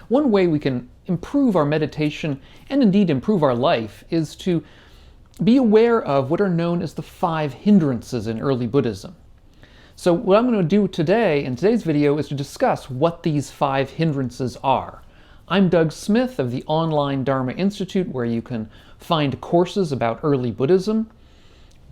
one way we can improve our meditation and indeed improve our life is to be aware of what are known as the 5 hindrances in early Buddhism. So what I'm going to do today in today's video is to discuss what these 5 hindrances are. I'm Doug Smith of the online Dharma Institute, where you can find courses about early Buddhism,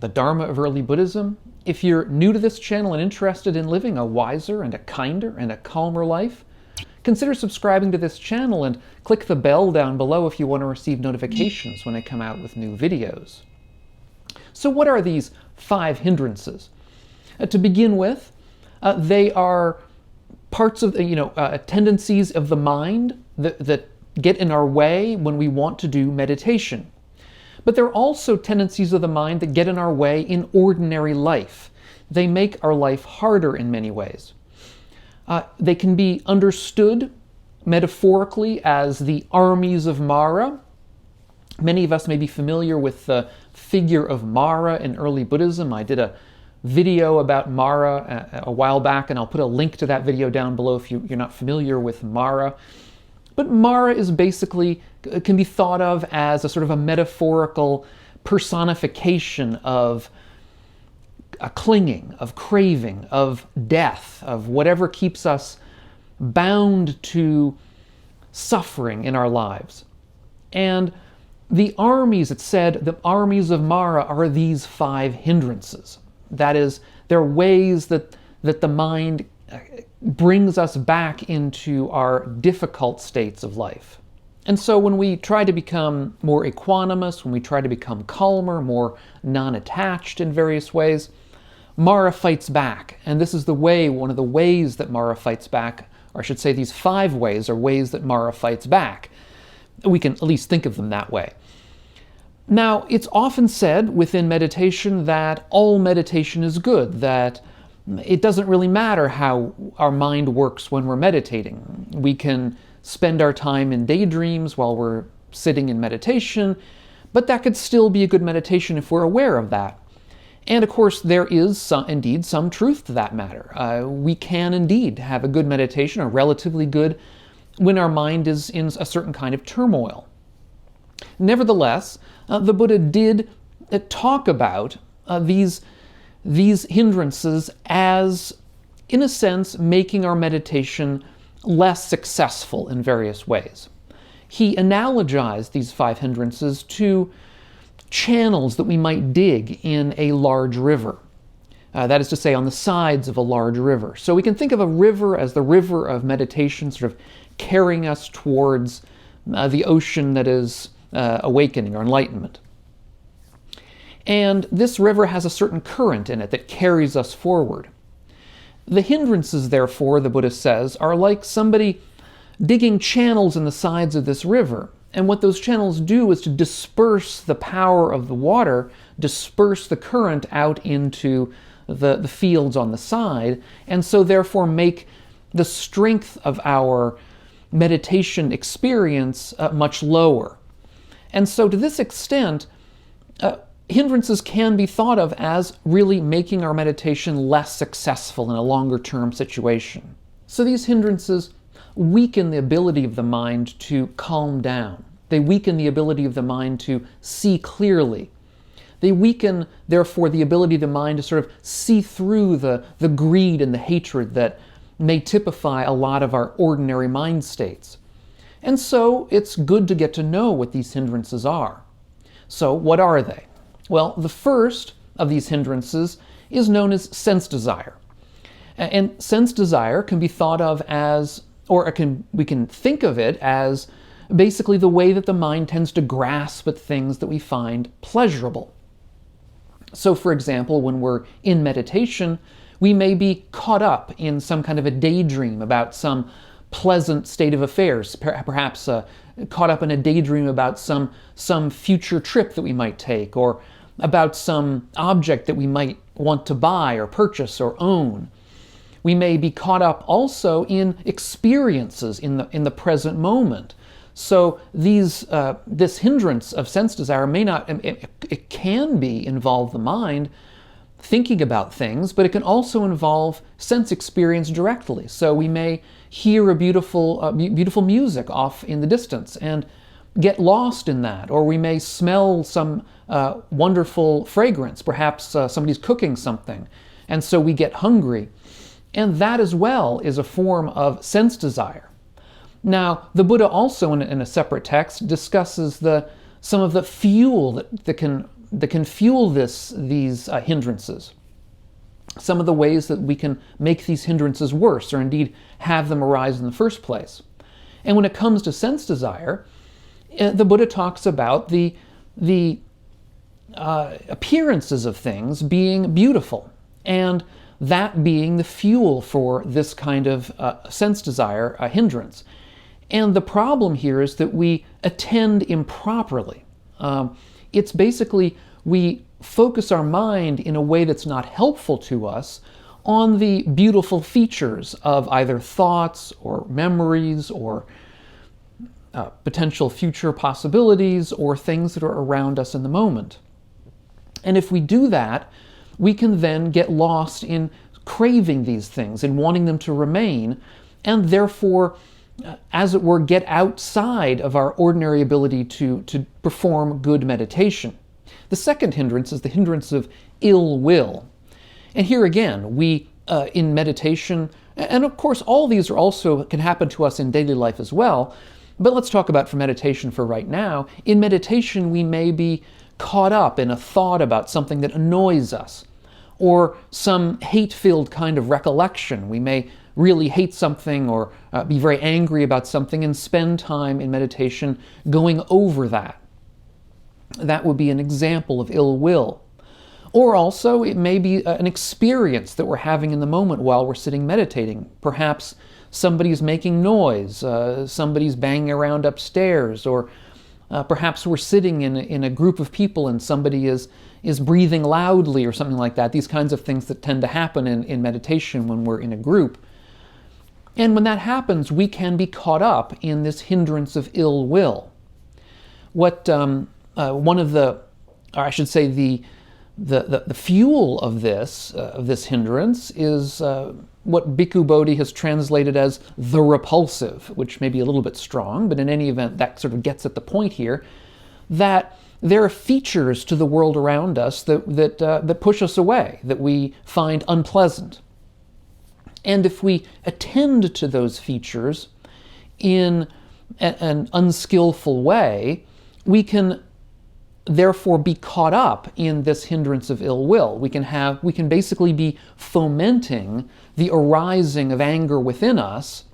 the Dharma of early Buddhism. If you're new to this channel and interested in living a wiser and a kinder and a calmer life, consider subscribing to this channel and click the bell down below if you want to receive notifications when I come out with new videos. So what are these 5 hindrances? To begin with, they are parts of tendencies of the mind that get in our way when we want to do meditation. But there are also tendencies of the mind that get in our way in ordinary life. They make our life harder in many ways. They can be understood metaphorically as the Armies of Māra. Many of us may be familiar with the figure of Māra in early Buddhism. I did a video about Māra a while back, and I'll put a link to that video down below if you're not familiar with Māra. But Māra is basically, can be thought of as a sort of a metaphorical personification of a clinging, of craving, of death, of whatever keeps us bound to suffering in our lives. And the armies, it said, the armies of Māra are these 5 hindrances. That is, they're ways that the mind brings us back into our difficult states of life. And so when we try to become more equanimous, when we try to become calmer, more non-attached in various ways, Māra fights back. And this is one of the ways that Māra fights back, or I should say these 5 ways are ways that Māra fights back. We can at least think of them that way. Now, it's often said within meditation that all meditation is good, that it doesn't really matter how our mind works when we're meditating. We can spend our time in daydreams while we're sitting in meditation, but that could still be a good meditation if we're aware of that. And of course, there is indeed some truth to that matter. We can indeed have a good meditation, or relatively good, when our mind is in a certain kind of turmoil. Nevertheless, the Buddha did talk about these hindrances as, in a sense, making our meditation less successful in various ways. He analogized these 5 hindrances to channels that we might dig in a large river. That is to say, on the sides of a large river. So we can think of a river as the river of meditation, sort of carrying us towards the ocean that is awakening or enlightenment. And this river has a certain current in it that carries us forward. The hindrances, therefore, the Buddha says, are like somebody digging channels in the sides of this river. And what those channels do is to disperse the power of the water, disperse the current out into the fields on the side, and so therefore make the strength of our meditation experience much lower. And so to this extent, hindrances can be thought of as really making our meditation less successful in a longer-term situation. So these hindrances weaken the ability of the mind to calm down. They weaken the ability of the mind to see clearly. They weaken, therefore, the ability of the mind to sort of see through the greed and the hatred that may typify a lot of our ordinary mind states. And so it's good to get to know what these hindrances are. So what are they? Well, the first of these hindrances is known as sense desire. And sense desire can be thought of as, or we can think of it as basically the way that the mind tends to grasp at things that we find pleasurable. So for example, when we're in meditation, we may be caught up in some kind of a daydream about some pleasant state of affairs, perhaps caught up in a daydream about some future trip that we might take, or about some object that we might want to buy or purchase or own. We may be caught up also in experiences in the present moment. So this hindrance of sense desire may not, it can involve the mind thinking about things, but it can also involve sense experience directly. So we may hear a beautiful music off in the distance and get lost in that, or we may smell some wonderful fragrance. Perhaps somebody's cooking something, and so we get hungry. And that as well is a form of sense desire. Now, the Buddha also, in a separate text, discusses some of the fuel that can fuel these hindrances. Some of the ways that we can make these hindrances worse, or indeed have them arise in the first place. And when it comes to sense desire, the Buddha talks about the appearances of things being beautiful, and that being the fuel for this kind of sense desire hindrance. And the problem here is that we attend improperly. It's basically we focus our mind in a way that's not helpful to us on the beautiful features of either thoughts or memories or potential future possibilities or things that are around us in the moment. And if we do that, we can then get lost in craving these things and wanting them to remain, and therefore, as it were, get outside of our ordinary ability to perform good meditation. The second hindrance is the hindrance of ill will. And here again, we, in meditation, and of course all these are also can happen to us in daily life as well, but let's talk about for meditation for right now. In meditation, we may be caught up in a thought about something that annoys us, or some hate-filled kind of recollection. We may really hate something or be very angry about something and spend time in meditation going over that. That would be an example of ill will. Or also, it may be an experience that we're having in the moment while we're sitting meditating. Perhaps somebody's making noise, somebody's banging around upstairs, or perhaps we're sitting in a group of people and somebody is breathing loudly or something like that. These kinds of things that tend to happen in meditation when we're in a group. And when that happens, we can be caught up in this hindrance of ill will. What one of the, or I should say, the fuel of this hindrance is what Bhikkhu Bodhi has translated as the repulsive, which may be a little bit strong, but in any event, that sort of gets at the point here, that there are features to the world around us that push us away, that we find unpleasant. And if we attend to those features in an unskillful way, we can therefore be caught up in this hindrance of ill will. We can basically be fomenting the arising of anger within us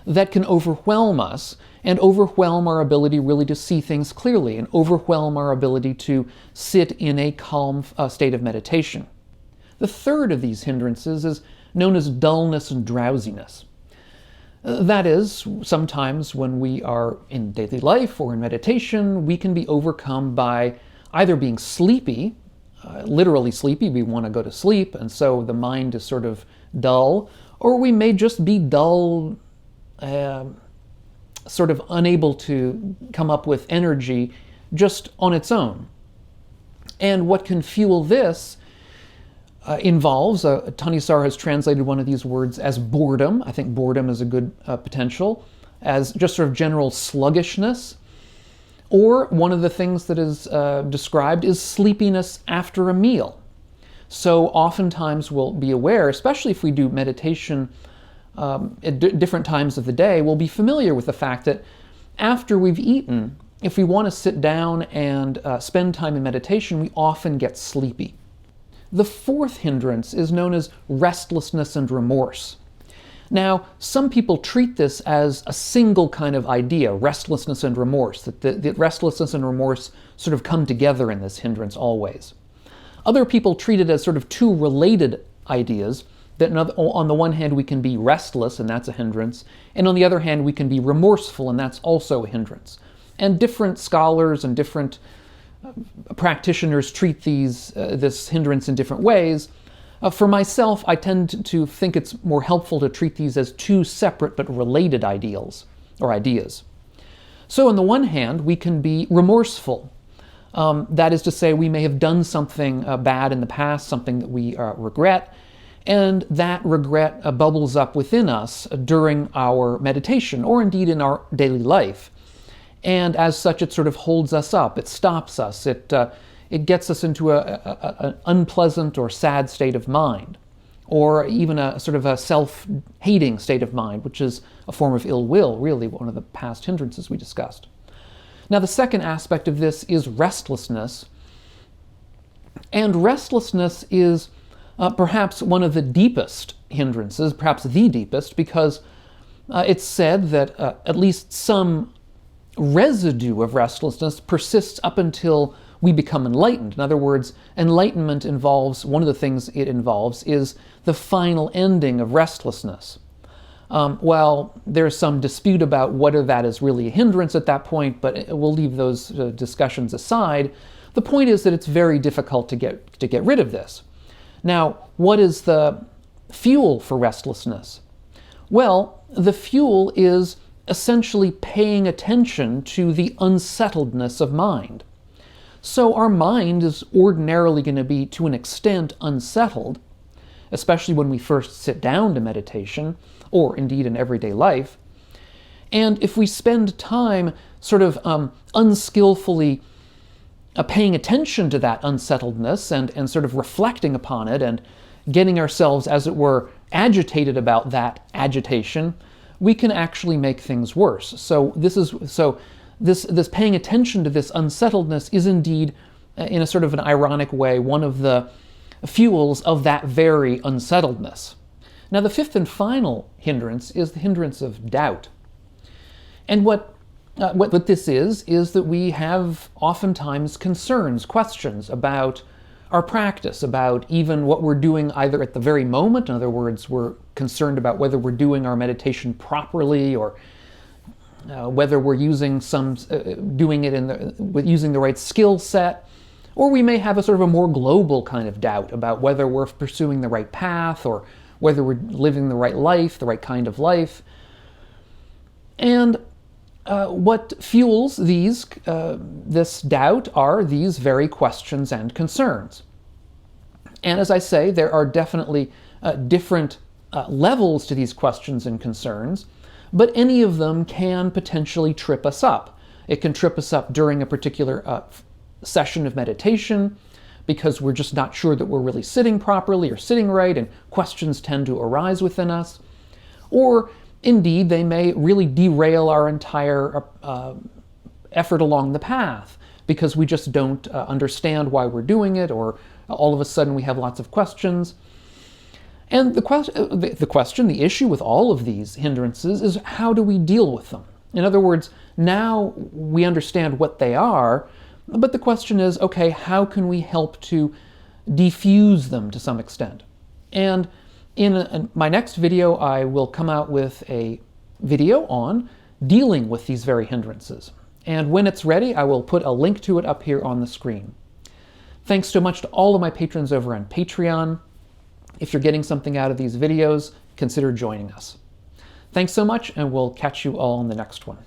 that can overwhelm us and overwhelm our ability really to see things clearly and overwhelm our ability to sit in a calm state of meditation. The third of these hindrances is known as dullness and drowsiness. That is, sometimes when we are in daily life or in meditation, we can be overcome by either being sleepy, literally sleepy, we want to go to sleep, and so the mind is sort of dull, or we may just be dull, sort of unable to come up with energy just on its own. And what can fuel this involves, Thanisar has translated one of these words as boredom. I think boredom is a good potential, as just sort of general sluggishness. Or one of the things that is described is sleepiness after a meal. So oftentimes we'll be aware, especially if we do meditation at different times of the day, we'll be familiar with the fact that after we've eaten, if we want to sit down and spend time in meditation, we often get sleepy. The fourth hindrance is known as restlessness and remorse. Now, some people treat this as a single kind of idea, restlessness and remorse, that the restlessness and remorse sort of come together in this hindrance always. Other people treat it as sort of two related ideas, that on the one hand we can be restless, and that's a hindrance, and on the other hand we can be remorseful, and that's also a hindrance. And different scholars and different practitioners treat this hindrance in different ways. For myself, I tend to think it's more helpful to treat these as two separate but related ideals or ideas. So on the one hand, we can be remorseful. That is to say, we may have done something bad in the past, something that we regret, And that regret bubbles up within us during our meditation, or indeed in our daily life. And as such, it sort of holds us up, it stops us, it gets us into an unpleasant or sad state of mind, or even a sort of a self-hating state of mind, which is a form of ill will, really, one of the past hindrances we discussed. Now, the second aspect of this is restlessness. And restlessness is perhaps one of the deepest hindrances, perhaps the deepest, because it's said that at least some residue of restlessness persists up until we become enlightened. In other words, enlightenment involves, one of the things it involves is the final ending of restlessness. Well, there's some dispute about whether that is really a hindrance at that point, but we'll leave those discussions aside. The point is that it's very difficult to get rid of this. Now, what is the fuel for restlessness? Well, the fuel is essentially paying attention to the unsettledness of mind. So our mind is ordinarily going to be, to an extent, unsettled, especially when we first sit down to meditation, or indeed in everyday life. And if we spend time sort of unskillfully paying attention to that unsettledness and sort of reflecting upon it and getting ourselves, as it were, agitated about that agitation, we can actually make things worse. So this paying attention to this unsettledness is indeed, in a sort of an ironic way, one of the fuels of that very unsettledness. Now, the fifth and final hindrance is the hindrance of doubt. And what this is that we have oftentimes concerns, questions about our practice, about even what we're doing either at the very moment. In other words, we're concerned about whether we're doing our meditation properly, or whether we're using doing it using the right skill set. Or we may have a sort of a more global kind of doubt about whether we're pursuing the right path, or whether we're living the right life, the right kind of life. And what fuels this doubt are these very questions and concerns. And as I say, there are definitely different levels to these questions and concerns, but any of them can potentially trip us up. It can trip us up during a particular session of meditation, because we're just not sure that we're really sitting properly or sitting right, and questions tend to arise within us. Or indeed, they may really derail our entire effort along the path, because we just don't understand why we're doing it, or all of a sudden we have lots of questions. And the issue with all of these hindrances is, how do we deal with them? In other words, now we understand what they are, but the question is, okay, how can we help to defuse them to some extent? And in my next video, I will come out with a video on dealing with these very hindrances. And when it's ready, I will put a link to it up here on the screen. Thanks so much to all of my patrons over on Patreon. If you're getting something out of these videos, consider joining us. Thanks so much, and we'll catch you all in the next one.